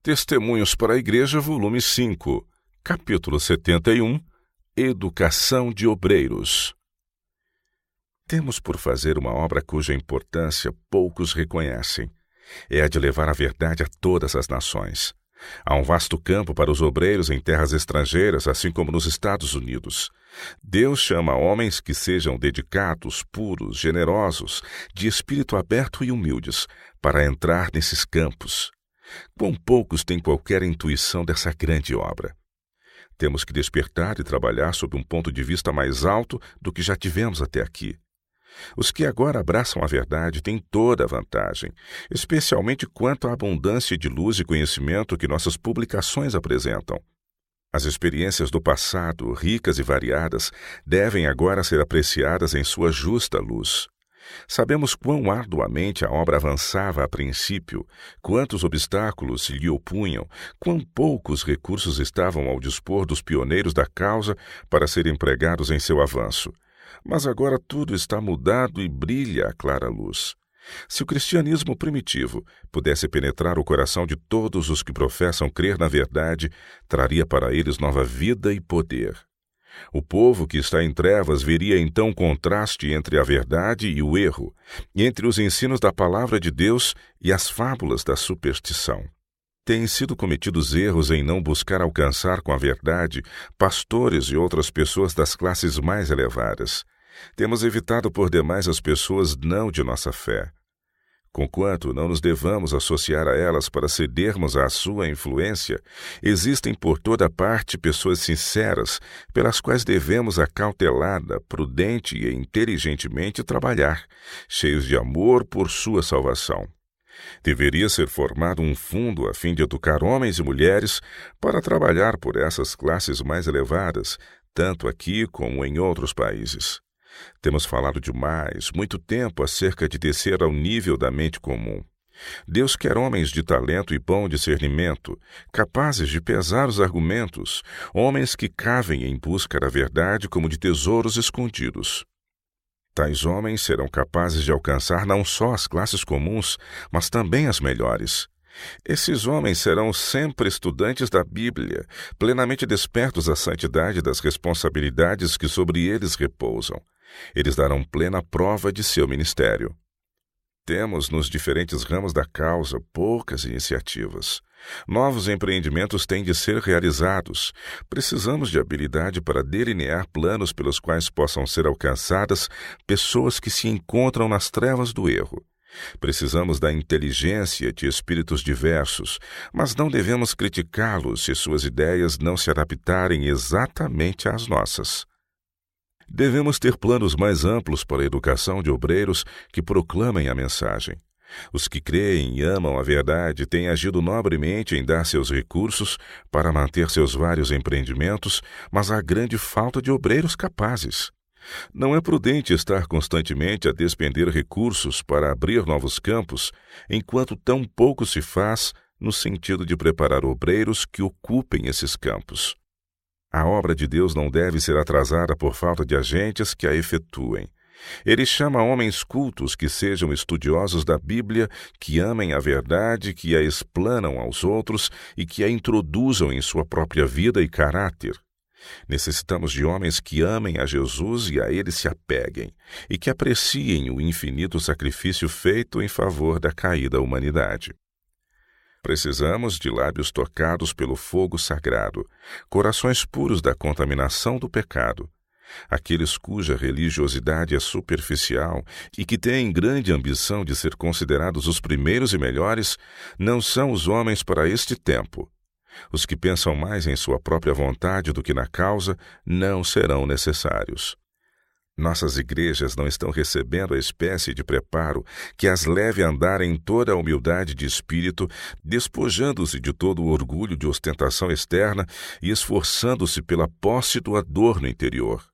Testemunhos para a Igreja, volume 5, capítulo 71, Educação de Obreiros. Temos por fazer uma obra cuja importância poucos reconhecem. É a de levar a verdade a todas as nações. Há um vasto campo para os obreiros em terras estrangeiras, assim como nos Estados Unidos. Deus chama homens que sejam dedicados, puros, generosos, de espírito aberto e humildes, para entrar nesses campos. Quão poucos têm qualquer intuição dessa grande obra. Temos que despertar e trabalhar sob um ponto de vista mais alto do que já tivemos até aqui. Os que agora abraçam a verdade têm toda a vantagem, especialmente quanto à abundância de luz e conhecimento que nossas publicações apresentam. As experiências do passado, ricas e variadas, devem agora ser apreciadas em sua justa luz. Sabemos quão arduamente a obra avançava a princípio, quantos obstáculos se lhe opunham, quão poucos recursos estavam ao dispor dos pioneiros da causa para serem empregados em seu avanço. Mas agora tudo está mudado e brilha a clara luz. Se o cristianismo primitivo pudesse penetrar o coração de todos os que professam crer na verdade, traria para eles nova vida e poder. O povo que está em trevas veria então contraste entre a verdade e o erro, entre os ensinos da palavra de Deus e as fábulas da superstição. Têm sido cometidos erros em não buscar alcançar com a verdade pastores e outras pessoas das classes mais elevadas. Temos evitado por demais as pessoas não de nossa fé. Conquanto não nos devamos associar a elas para cedermos à sua influência, existem por toda parte pessoas sinceras pelas quais devemos acautelada, prudente e inteligentemente trabalhar, cheios de amor por sua salvação. Deveria ser formado um fundo a fim de educar homens e mulheres para trabalhar por essas classes mais elevadas, tanto aqui como em outros países. Temos falado demais, muito tempo, acerca de descer ao nível da mente comum. Deus quer homens de talento e bom discernimento, capazes de pesar os argumentos, homens que cavem em busca da verdade como de tesouros escondidos. Tais homens serão capazes de alcançar não só as classes comuns, mas também as melhores. Esses homens serão sempre estudantes da Bíblia, plenamente despertos à santidade das responsabilidades que sobre eles repousam. Eles darão plena prova de seu ministério. Temos nos diferentes ramos da causa poucas iniciativas. Novos empreendimentos têm de ser realizados. Precisamos de habilidade para delinear planos pelos quais possam ser alcançadas pessoas que se encontram nas trevas do erro. Precisamos da inteligência de espíritos diversos, mas não devemos criticá-los se suas ideias não se adaptarem exatamente às nossas. Devemos ter planos mais amplos para a educação de obreiros que proclamem a mensagem. Os que creem e amam a verdade têm agido nobremente em dar seus recursos para manter seus vários empreendimentos, mas há grande falta de obreiros capazes. Não é prudente estar constantemente a despender recursos para abrir novos campos, enquanto tão pouco se faz no sentido de preparar obreiros que ocupem esses campos. A obra de Deus não deve ser atrasada por falta de agentes que a efetuem. Ele chama homens cultos que sejam estudiosos da Bíblia, que amem a verdade, que a explanam aos outros e que a introduzam em sua própria vida e caráter. Necessitamos de homens que amem a Jesus e a ele se apeguem, e que apreciem o infinito sacrifício feito em favor da caída humanidade. Precisamos de lábios tocados pelo fogo sagrado, corações puros da contaminação do pecado. Aqueles cuja religiosidade é superficial e que têm grande ambição de ser considerados os primeiros e melhores, não são os homens para este tempo. Os que pensam mais em sua própria vontade do que na causa não serão necessários. Nossas igrejas não estão recebendo a espécie de preparo que as leve a andar em toda a humildade de espírito, despojando-se de todo o orgulho de ostentação externa e esforçando-se pela posse do adorno interior.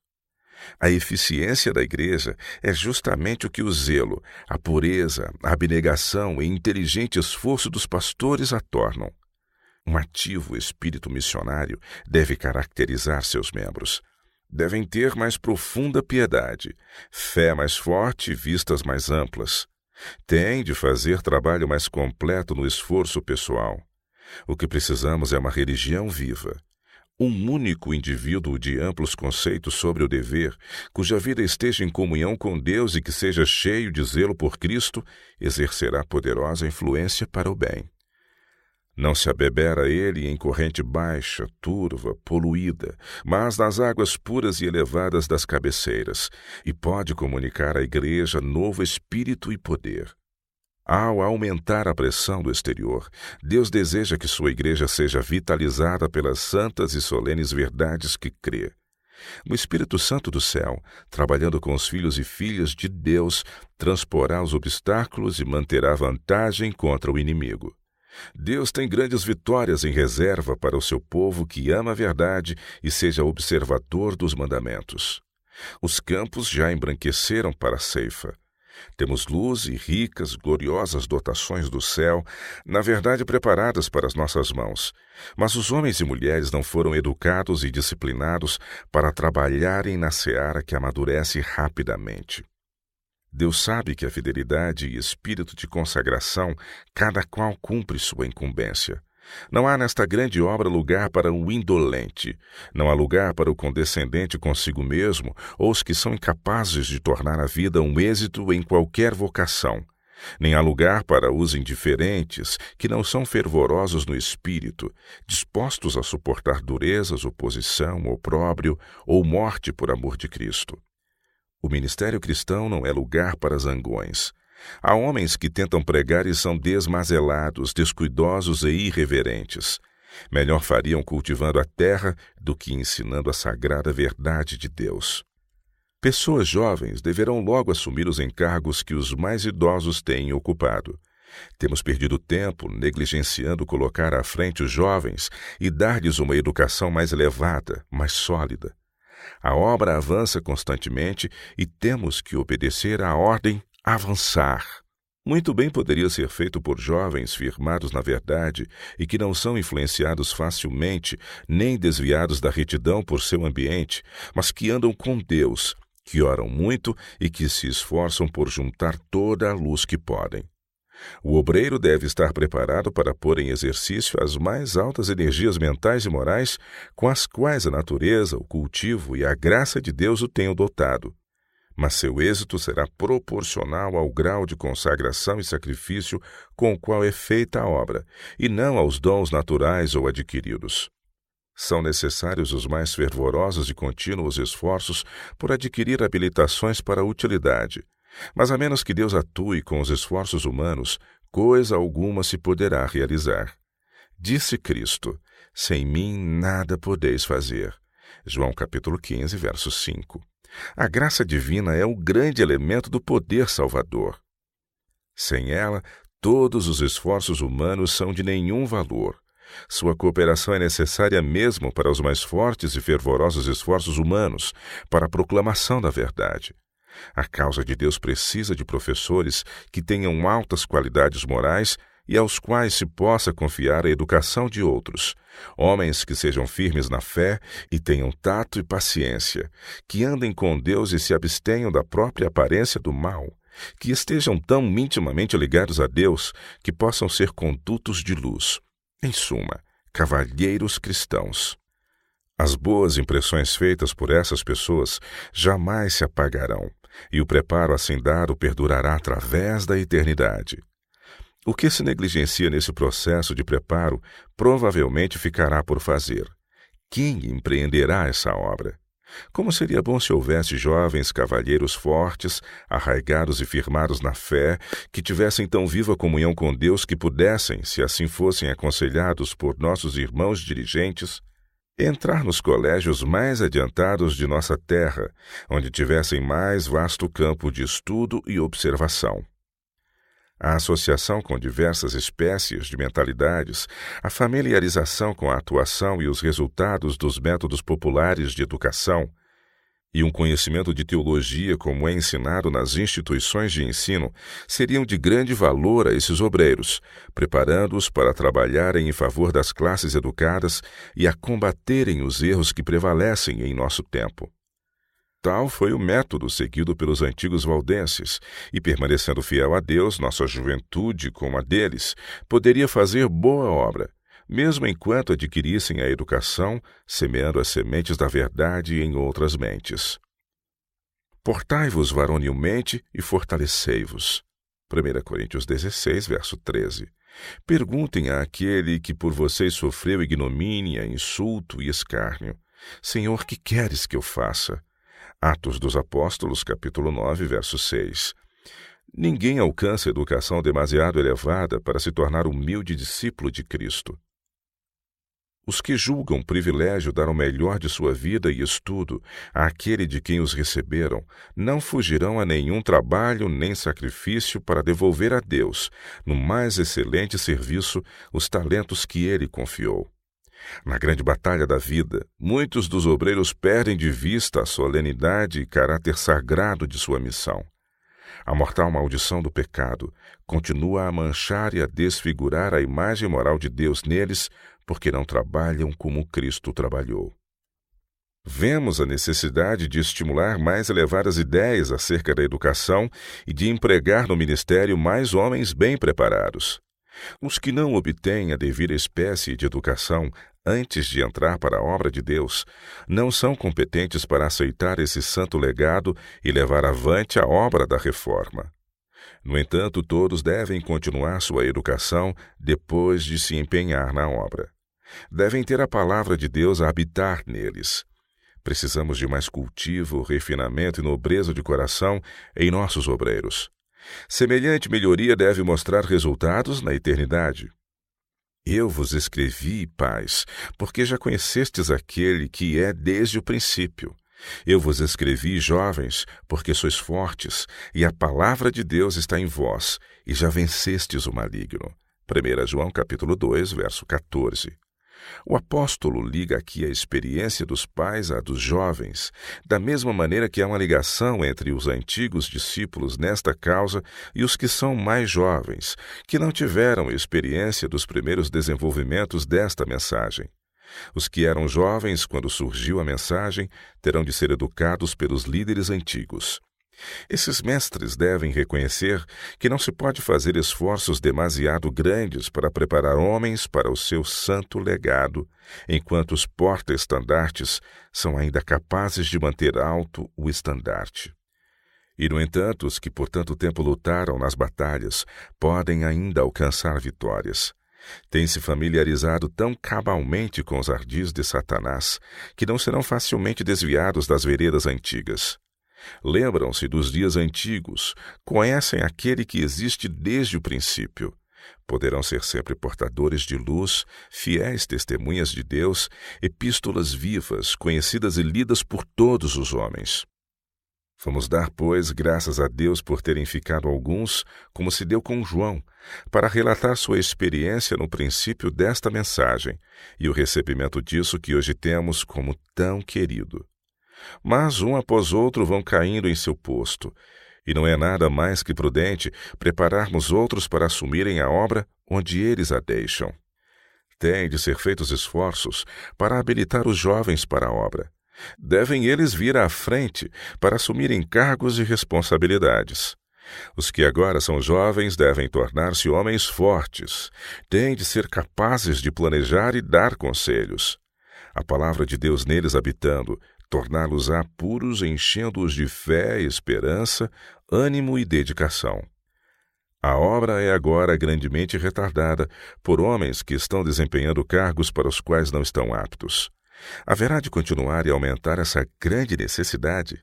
A eficiência da igreja é justamente o que o zelo, a pureza, a abnegação e inteligente esforço dos pastores a tornam. Um ativo espírito missionário deve caracterizar seus membros. Devem ter mais profunda piedade, fé mais forte e vistas mais amplas. Têm de fazer trabalho mais completo no esforço pessoal. O que precisamos é uma religião viva. Um único indivíduo de amplos conceitos sobre o dever, cuja vida esteja em comunhão com Deus e que seja cheio de zelo por Cristo, exercerá poderosa influência para o bem. Não se abebera ele em corrente baixa, turva, poluída, mas nas águas puras e elevadas das cabeceiras, e pode comunicar à Igreja novo espírito e poder. Ao aumentar a pressão do exterior, Deus deseja que sua Igreja seja vitalizada pelas santas e solenes verdades que crê. O Espírito Santo do céu, trabalhando com os filhos e filhas de Deus, transporá os obstáculos e manterá vantagem contra o inimigo. Deus tem grandes vitórias em reserva para o seu povo que ama a verdade e seja observador dos mandamentos. Os campos já embranqueceram para a ceifa. Temos luz e ricas, gloriosas dotações do céu, na verdade preparadas para as nossas mãos. Mas os homens e mulheres não foram educados e disciplinados para trabalharem na seara que amadurece rapidamente. Deus sabe que a fidelidade e espírito de consagração, cada qual cumpre sua incumbência. Não há nesta grande obra lugar para o indolente, não há lugar para o condescendente consigo mesmo ou os que são incapazes de tornar a vida um êxito em qualquer vocação. Nem há lugar para os indiferentes, que não são fervorosos no espírito, dispostos a suportar durezas, oposição, opróbrio ou morte por amor de Cristo. O ministério cristão não é lugar para zangões. Há homens que tentam pregar e são desmazelados, descuidosos e irreverentes. Melhor fariam cultivando a terra do que ensinando a sagrada verdade de Deus. Pessoas jovens deverão logo assumir os encargos que os mais idosos têm ocupado. Temos perdido tempo negligenciando colocar à frente os jovens e dar-lhes uma educação mais elevada, mais sólida. A obra avança constantemente e temos que obedecer à ordem avançar. Muito bem poderia ser feito por jovens firmados na verdade e que não são influenciados facilmente nem desviados da retidão por seu ambiente, mas que andam com Deus, que oram muito e que se esforçam por juntar toda a luz que podem. O obreiro deve estar preparado para pôr em exercício as mais altas energias mentais e morais com as quais a natureza, o cultivo e a graça de Deus o tenham dotado. Mas seu êxito será proporcional ao grau de consagração e sacrifício com o qual é feita a obra, e não aos dons naturais ou adquiridos. São necessários os mais fervorosos e contínuos esforços por adquirir habilitações para a utilidade, mas a menos que Deus atue com os esforços humanos, coisa alguma se poderá realizar. Disse Cristo: sem mim nada podeis fazer. João capítulo 15, verso 5. A graça divina é o grande elemento do poder salvador. Sem ela, todos os esforços humanos são de nenhum valor. Sua cooperação é necessária mesmo para os mais fortes e fervorosos esforços humanos, para a proclamação da verdade. A causa de Deus precisa de professores que tenham altas qualidades morais e aos quais se possa confiar a educação de outros, homens que sejam firmes na fé e tenham tato e paciência, que andem com Deus e se abstenham da própria aparência do mal, que estejam tão intimamente ligados a Deus que possam ser condutos de luz. Em suma, cavalheiros cristãos. As boas impressões feitas por essas pessoas jamais se apagarão, e o preparo assim dado perdurará através da eternidade. O que se negligencia nesse processo de preparo provavelmente ficará por fazer. Quem empreenderá essa obra? Como seria bom se houvesse jovens cavalheiros fortes, arraigados e firmados na fé, que tivessem tão viva comunhão com Deus que pudessem, se assim fossem aconselhados por nossos irmãos dirigentes, entrar nos colégios mais adiantados de nossa terra, onde tivessem mais vasto campo de estudo e observação. A associação com diversas espécies de mentalidades, a familiarização com a atuação e os resultados dos métodos populares de educação e um conhecimento de teologia como é ensinado nas instituições de ensino seriam de grande valor a esses obreiros, preparando-os para trabalharem em favor das classes educadas e a combaterem os erros que prevalecem em nosso tempo. Tal foi o método seguido pelos antigos valdenses, e permanecendo fiel a Deus, nossa juventude, como a deles, poderia fazer boa obra, mesmo enquanto adquirissem a educação, semeando as sementes da verdade em outras mentes. Portai-vos varonilmente e fortalecei-vos. 1 Coríntios 16, verso 13. Perguntem àquele que por vocês sofreu ignomínia, insulto e escárnio: Senhor, que queres que eu faça? Atos dos Apóstolos, capítulo 9, verso 6. Ninguém alcança educação demasiado elevada para se tornar humilde discípulo de Cristo. Os que julgam privilégio dar o melhor de sua vida e estudo àquele de quem os receberam, não fugirão a nenhum trabalho nem sacrifício para devolver a Deus, no mais excelente serviço, os talentos que Ele confiou. Na grande batalha da vida, muitos dos obreiros perdem de vista a solenidade e caráter sagrado de sua missão. A mortal maldição do pecado continua a manchar e a desfigurar a imagem moral de Deus neles, porque não trabalham como Cristo trabalhou. Vemos a necessidade de estimular mais elevadas ideias acerca da educação e de empregar no ministério mais homens bem preparados. Os que não obtêm a devida espécie de educação antes de entrar para a obra de Deus não são competentes para aceitar esse santo legado e levar avante a obra da reforma. No entanto, todos devem continuar sua educação depois de se empenhar na obra. Devem ter a palavra de Deus a habitar neles. Precisamos de mais cultivo, refinamento e nobreza de coração em nossos obreiros. Semelhante melhoria deve mostrar resultados na eternidade. Eu vos escrevi, pais, porque já conhecestes aquele que é desde o princípio. Eu vos escrevi, jovens, porque sois fortes, e a palavra de Deus está em vós, e já vencestes o maligno. 1 João capítulo 2, verso 14. O apóstolo liga aqui a experiência dos pais à dos jovens, da mesma maneira que há uma ligação entre os antigos discípulos nesta causa e os que são mais jovens, que não tiveram experiência dos primeiros desenvolvimentos desta mensagem. Os que eram jovens quando surgiu a mensagem terão de ser educados pelos líderes antigos. Esses mestres devem reconhecer que não se pode fazer esforços demasiado grandes para preparar homens para o seu santo legado, enquanto os porta-estandartes são ainda capazes de manter alto o estandarte. E, no entanto, os que por tanto tempo lutaram nas batalhas podem ainda alcançar vitórias. Têm se familiarizado tão cabalmente com os ardis de Satanás que não serão facilmente desviados das veredas antigas. Lembram-se dos dias antigos, conhecem aquele que existe desde o princípio. Poderão ser sempre portadores de luz, fiéis testemunhas de Deus, epístolas vivas, conhecidas e lidas por todos os homens. Vamos dar, pois, graças a Deus por terem ficado alguns, como se deu com João, para relatar sua experiência no princípio desta mensagem e o recebimento disso que hoje temos como tão querido. Mas um após outro vão caindo em seu posto, e não é nada mais que prudente prepararmos outros para assumirem a obra onde eles a deixam. Têm de ser feitos esforços para habilitar os jovens para a obra. Devem eles vir à frente para assumirem cargos e responsabilidades. Os que agora são jovens devem tornar-se homens fortes, têm de ser capazes de planejar e dar conselhos. A palavra de Deus neles habitando, torná-los-á puros, enchendo-os de fé, esperança, ânimo e dedicação. A obra é agora grandemente retardada por homens que estão desempenhando cargos para os quais não estão aptos. Haverá de continuar e aumentar essa grande necessidade.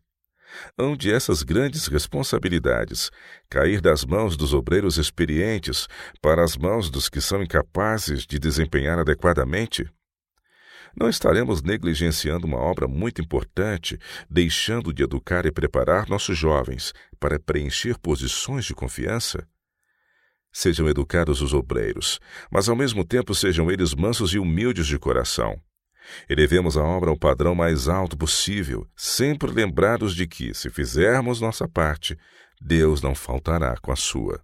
Hão de essas grandes responsabilidades cair das mãos dos obreiros experientes para as mãos dos que são incapazes de desempenhar adequadamente? Não estaremos negligenciando uma obra muito importante, deixando de educar e preparar nossos jovens para preencher posições de confiança? Sejam educados os obreiros, mas ao mesmo tempo sejam eles mansos e humildes de coração. Elevemos a obra ao padrão mais alto possível, sempre lembrados de que, se fizermos nossa parte, Deus não faltará com a sua.